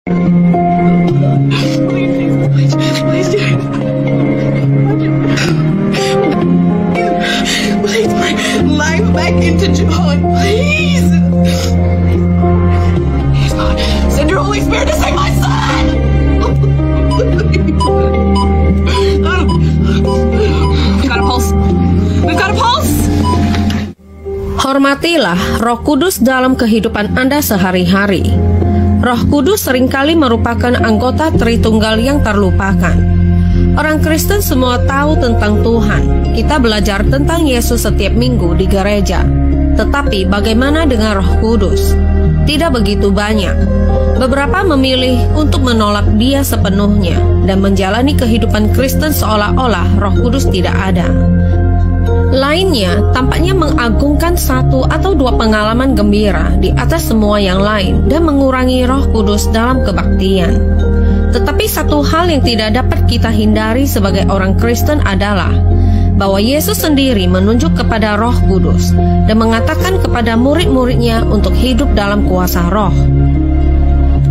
Please, please bring life back into joy, please. Please, Lord, send your Holy Spirit to save my son. We've got a pulse. We've got a pulse. Hormatilah Roh Kudus dalam kehidupan Anda sehari-hari. Roh Kudus seringkali merupakan anggota Tritunggal yang terlupakan. Orang Kristen semua tahu tentang Tuhan. Kita belajar tentang Yesus setiap minggu di gereja. Tetapi bagaimana dengan Roh Kudus? Tidak begitu banyak. Beberapa memilih untuk menolak Dia sepenuhnya dan menjalani kehidupan Kristen seolah-olah Roh Kudus tidak ada. Lainnya tampaknya mengagungkan satu atau dua pengalaman gembira di atas semua yang lain dan mengurangi Roh Kudus dalam kebaktian. Tetapi satu hal yang tidak dapat kita hindari sebagai orang Kristen adalah bahwa Yesus sendiri menunjuk kepada Roh Kudus dan mengatakan kepada murid-muridnya untuk hidup dalam kuasa Roh.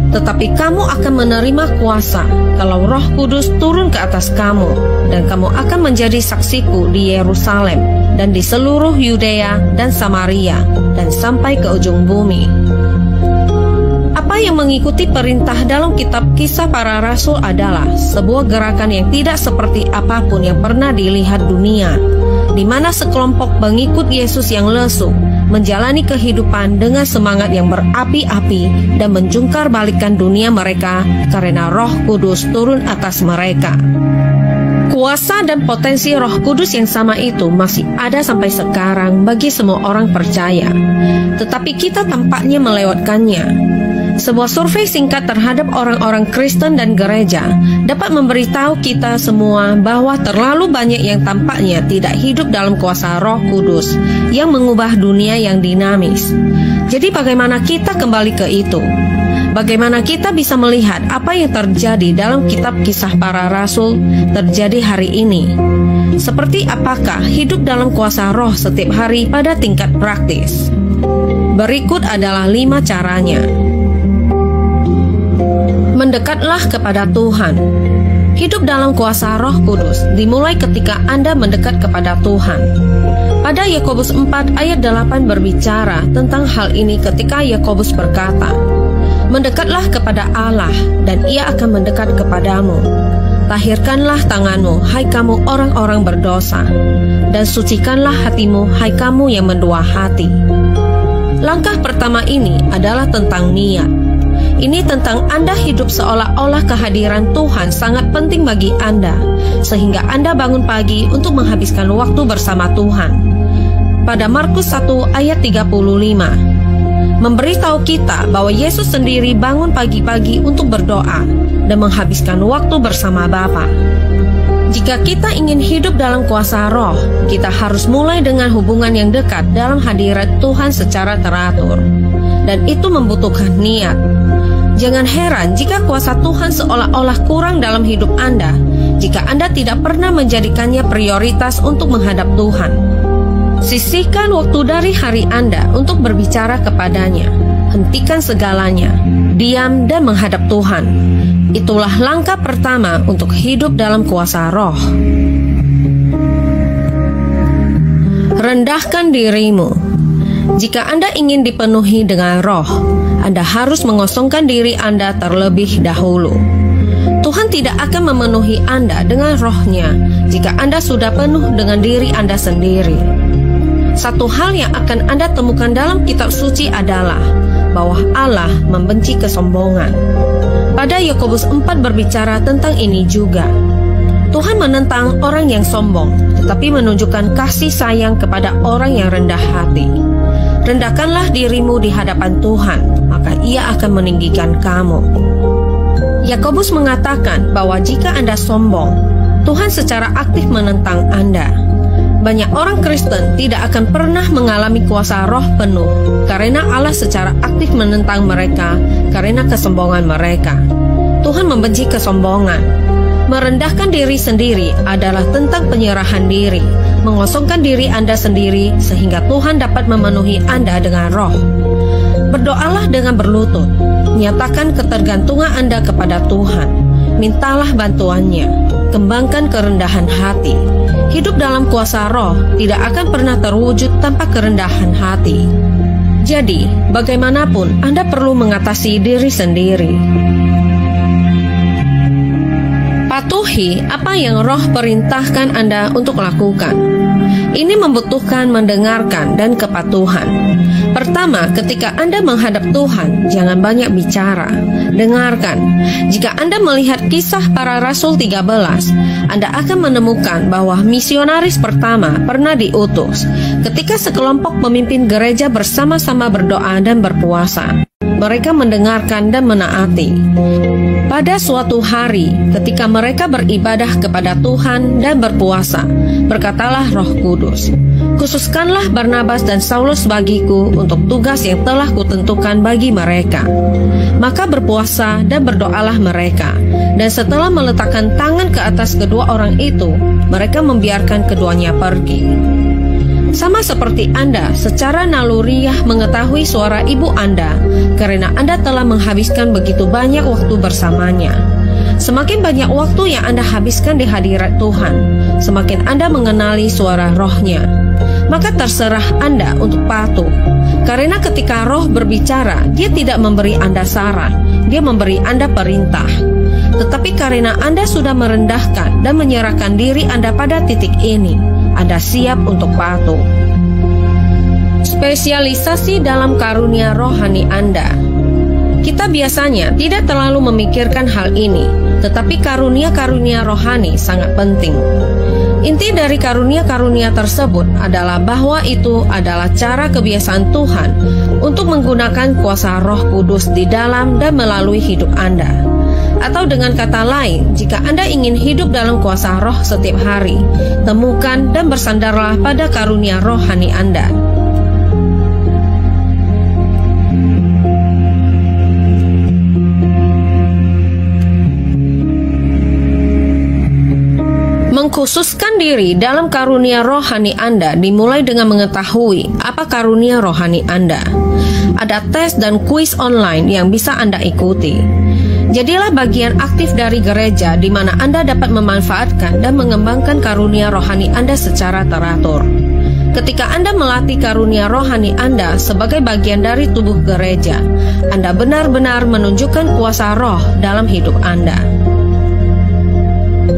Tetapi kamu akan menerima kuasa kalau Roh Kudus turun ke atas kamu, dan kamu akan menjadi saksiku di Yerusalem dan di seluruh Yudea dan Samaria dan sampai ke ujung bumi. Apa yang mengikuti perintah dalam kitab Kisah Para Rasul adalah sebuah gerakan yang tidak seperti apapun yang pernah dilihat dunia, di mana sekelompok pengikut Yesus yang lesu menjalani kehidupan dengan semangat yang berapi-api dan menjungkar balikan dunia mereka karena Roh Kudus turun atas mereka. Kuasa dan potensi Roh Kudus yang sama itu masih ada sampai sekarang bagi semua orang percaya, tetapi kita tampaknya melewatkannya. Sebuah survei singkat terhadap orang-orang Kristen dan gereja dapat memberitahu kita semua bahwa terlalu banyak yang tampaknya tidak hidup dalam kuasa Roh Kudus yang mengubah dunia yang dinamis. Jadi bagaimana kita kembali ke itu? Bagaimana kita bisa melihat apa yang terjadi dalam kitab Kisah Para Rasul terjadi hari ini? Seperti apakah hidup dalam kuasa Roh setiap hari pada tingkat praktis? Berikut adalah 5 caranya. Mendekatlah kepada Tuhan. Hidup dalam kuasa Roh Kudus dimulai ketika Anda mendekat kepada Tuhan. Pada Yakobus 4 ayat 8 berbicara tentang hal ini ketika Yakobus berkata, "Mendekatlah kepada Allah dan Ia akan mendekat kepadamu. Tahirkanlah tanganmu, hai kamu orang-orang berdosa, dan sucikanlah hatimu, hai kamu yang mendua hati." Langkah pertama ini adalah tentang niat. Ini tentang Anda hidup seolah-olah kehadiran Tuhan sangat penting bagi Anda, sehingga Anda bangun pagi untuk menghabiskan waktu bersama Tuhan. Pada Markus 1 ayat 35, memberitahu kita bahwa Yesus sendiri bangun pagi-pagi untuk berdoa dan menghabiskan waktu bersama Bapa. Jika kita ingin hidup dalam kuasa Roh, kita harus mulai dengan hubungan yang dekat dalam hadirat Tuhan secara teratur, dan itu membutuhkan niat. Jangan heran jika kuasa Tuhan seolah-olah kurang dalam hidup Anda, jika Anda tidak pernah menjadikannya prioritas untuk menghadap Tuhan. Sisihkan waktu dari hari Anda untuk berbicara kepadanya. Hentikan segalanya, diam dan menghadap Tuhan. Itulah langkah pertama untuk hidup dalam kuasa Roh. Rendahkan dirimu. Jika Anda ingin dipenuhi dengan Roh, Anda harus mengosongkan diri Anda terlebih dahulu. Tuhan tidak akan memenuhi Anda dengan Roh-Nya jika Anda sudah penuh dengan diri Anda sendiri. Satu hal yang akan Anda temukan dalam kitab suci adalah bahwa Allah membenci kesombongan. Pada Yakobus 4 berbicara tentang ini juga. Tuhan menentang orang yang sombong, tetapi menunjukkan kasih sayang kepada orang yang rendah hati. Rendahkanlah dirimu di hadapan Tuhan, maka Ia akan meninggikan kamu. Yakobus mengatakan bahwa jika Anda sombong, Tuhan secara aktif menentang Anda. Banyak orang Kristen tidak akan pernah mengalami kuasa Roh penuh karena Allah secara aktif menentang mereka karena kesombongan mereka. Tuhan membenci kesombongan. Merendahkan diri sendiri adalah tentang penyerahan diri, mengosongkan diri Anda sendiri sehingga Tuhan dapat memenuhi Anda dengan Roh. Berdoalah dengan berlutut. Nyatakan ketergantungan Anda kepada Tuhan. Mintalah bantuannya. Kembangkan kerendahan hati. Hidup dalam kuasa roh tidak akan pernah terwujud tanpa kerendahan hati. Jadi, bagaimanapun Anda perlu mengatasi diri sendiri. Patuhi apa yang roh perintahkan Anda untuk lakukan. Ini membutuhkan mendengarkan dan kepatuhan. Pertama, ketika Anda menghadap Tuhan, jangan banyak bicara. Dengarkan. Jika Anda melihat Kisah Para Rasul 13, Anda akan menemukan bahwa misionaris pertama pernah diutus ketika sekelompok pemimpin gereja bersama-sama berdoa dan berpuasa. Mereka mendengarkan dan menaati. Pada suatu hari, ketika mereka beribadah kepada Tuhan dan berpuasa, berkatalah Roh Kudus, "Khususkanlah Barnabas dan Saulus bagiku untuk tugas yang telah kutentukan bagi mereka." Maka berpuasa dan berdoalah mereka, dan setelah meletakkan tangan ke atas kedua orang itu, mereka membiarkan keduanya pergi. Sama seperti Anda secara naluriah mengetahui suara ibu Anda karena Anda telah menghabiskan begitu banyak waktu bersamanya. Semakin banyak waktu yang Anda habiskan di hadirat Tuhan, semakin Anda mengenali suara rohnya. Maka terserah Anda untuk patuh. Karena ketika roh berbicara, dia tidak memberi Anda saran, dia memberi Anda perintah. Tetapi karena Anda sudah merendahkan dan menyerahkan diri Anda pada titik ini, Anda siap untuk patuh. Spesialisasi dalam karunia rohani Anda. Kita biasanya tidak terlalu memikirkan hal ini, tetapi karunia-karunia rohani sangat penting. Inti dari karunia-karunia tersebut adalah bahwa itu adalah cara kebiasaan Tuhan untuk menggunakan kuasa Roh Kudus di dalam dan melalui hidup Anda. Atau dengan kata lain, jika Anda ingin hidup dalam kuasa roh setiap hari, temukan dan bersandarlah pada karunia rohani Anda. Mengkhususkan diri dalam karunia rohani Anda dimulai dengan mengetahui apa karunia rohani Anda. Ada tes dan kuis online yang bisa Anda ikuti. Jadilah bagian aktif dari gereja di mana Anda dapat memanfaatkan dan mengembangkan karunia rohani Anda secara teratur. Ketika Anda melatih karunia rohani Anda sebagai bagian dari tubuh gereja, Anda benar-benar menunjukkan kuasa roh dalam hidup Anda.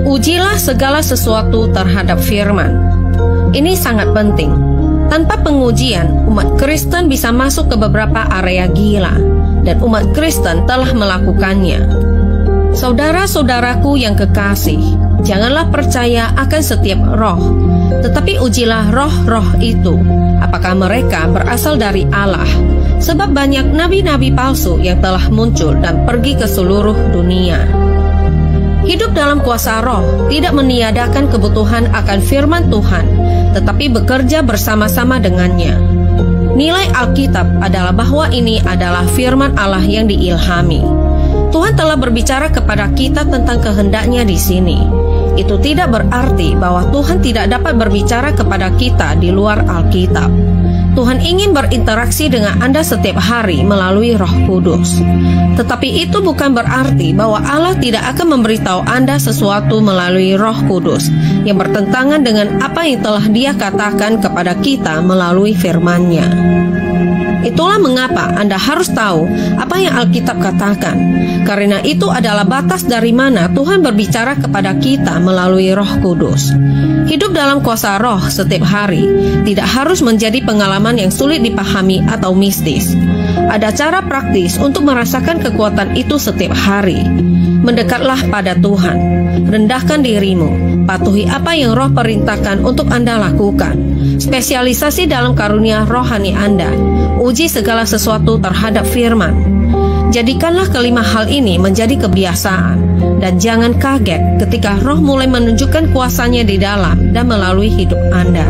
Ujilah segala sesuatu terhadap firman. Ini sangat penting. Tanpa pengujian, umat Kristen bisa masuk ke beberapa area gila, dan umat Kristen telah melakukannya. Saudara-saudaraku yang kekasih, janganlah percaya akan setiap roh, tetapi ujilah roh-roh itu, apakah mereka berasal dari Allah, sebab banyak nabi-nabi palsu yang telah muncul dan pergi ke seluruh dunia. Hidup dalam kuasa roh tidak meniadakan kebutuhan akan firman Tuhan, tetapi bekerja bersama-sama dengannya. Nilai Alkitab adalah bahwa ini adalah firman Allah yang diilhami. Tuhan telah berbicara kepada kita tentang kehendaknya di sini. Itu tidak berarti bahwa Tuhan tidak dapat berbicara kepada kita di luar Alkitab. Tuhan ingin berinteraksi dengan Anda setiap hari melalui Roh Kudus. Tetapi itu bukan berarti bahwa Allah tidak akan memberitahu Anda sesuatu melalui Roh Kudus yang bertentangan dengan apa yang telah Dia katakan kepada kita melalui firman-Nya. Itulah mengapa Anda harus tahu apa yang Alkitab katakan, karena itu adalah batas dari mana Tuhan berbicara kepada kita melalui Roh Kudus. Hidup dalam kuasa roh setiap hari tidak harus menjadi pengalaman yang sulit dipahami atau mistis. Ada cara praktis untuk merasakan kekuatan itu setiap hari. Mendekatlah pada Tuhan, rendahkan dirimu, patuhi apa yang roh perintahkan untuk Anda lakukan. Spesialisasi dalam karunia rohani Anda, uji segala sesuatu terhadap firman. Jadikanlah kelima hal ini menjadi kebiasaan, dan jangan kaget ketika roh mulai menunjukkan kuasanya di dalam dan melalui hidup Anda.